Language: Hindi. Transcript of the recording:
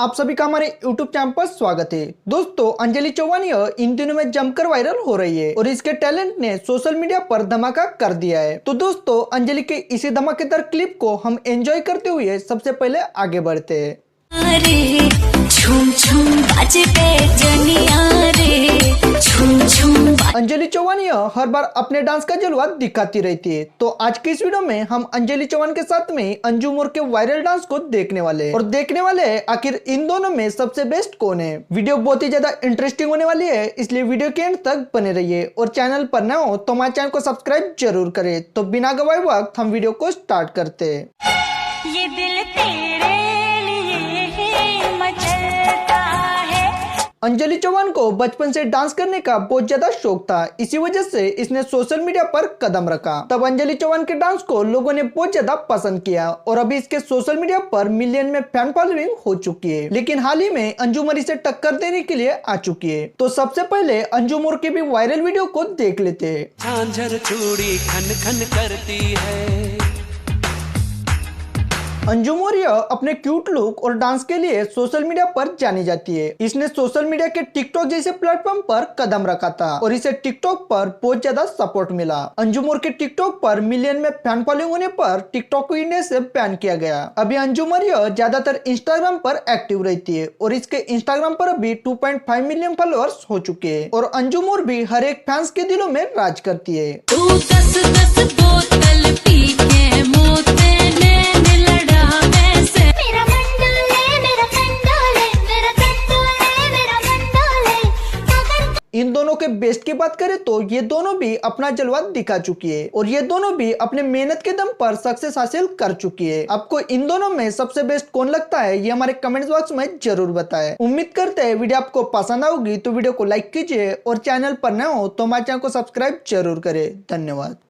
आप सभी का हमारे YouTube चैनल पर स्वागत है। दोस्तों, अंजलि चौहान इन दिनों में जमकर वायरल हो रही है और इसके टैलेंट ने सोशल मीडिया पर धमाका कर दिया है। तो दोस्तों, अंजलि के इसी धमाकेदार क्लिप को हम एंजॉय करते हुए सबसे पहले आगे बढ़ते हैं। अंजलि चौहान हर बार अपने डांस का जलवा दिखाती रहती है। तो आज की इस वीडियो में हम अंजलि चौहान के साथ में अंजू मोर के वायरल डांस को देखने वाले हैं और देखने वाले हैं आखिर इन दोनों में सबसे बेस्ट कौन है। वीडियो बहुत ही ज्यादा इंटरेस्टिंग होने वाली है, इसलिए वीडियो के एंड तक बने रहिए और चैनल पर न हो तो हमारे चैनल को सब्सक्राइब जरूर करें। तो बिना गवाए वक्त हम वीडियो को स्टार्ट करते हैं। ये दिल तेरे लिए ही मचलता है। अंजलि चौहान को बचपन से डांस करने का बहुत ज्यादा शौक था, इसी वजह से इसने सोशल मीडिया पर कदम रखा। तब अंजलि चौहान के डांस को लोगों ने बहुत ज्यादा पसंद किया और अभी इसके सोशल मीडिया पर मिलियन में फैन फॉलोइंग हो चुकी है। लेकिन हाल ही में अंजू मोर इसे टक्कर देने के लिए आ चुकी है। तो सबसे पहले अंजू मोर के भी वायरल वीडियो को देख लेते हैं। झांझर चूड़ी खन खन करती है। अंजू मोर अपने क्यूट लुक और डांस के लिए सोशल मीडिया पर जानी जाती है। इसने सोशल मीडिया के टिकटॉक जैसे प्लेटफॉर्म पर कदम रखा था और इसे टिकटॉक पर बहुत ज्यादा सपोर्ट मिला। अंजू मोर के टिकटॉक पर मिलियन में फैन फॉलोइंग होने पर टिकटॉक को इंडिया से बैन किया गया। अभी अंजू मोर ज्यादातर इंस्टाग्राम पर एक्टिव रहती है और इसके इंस्टाग्राम पर अभी 2.5 मिलियन फॉलोअर्स हो चुके हैं और अंजू मोर भी हर एक फैंस के दिलों में राज करती है। इन दोनों के बेस्ट की बात करें तो ये दोनों भी अपना जलवा दिखा चुकी है और ये दोनों भी अपने मेहनत के दम पर सक्सेस हासिल कर चुकी है। आपको इन दोनों में सबसे बेस्ट कौन लगता है, ये हमारे कमेंट बॉक्स में जरूर बताएं। उम्मीद करते हैं वीडियो आपको पसंद आएगी, तो वीडियो को लाइक कीजिए और चैनल पर नए हो तो हमारे चैनल को सब्सक्राइब जरूर करें। धन्यवाद।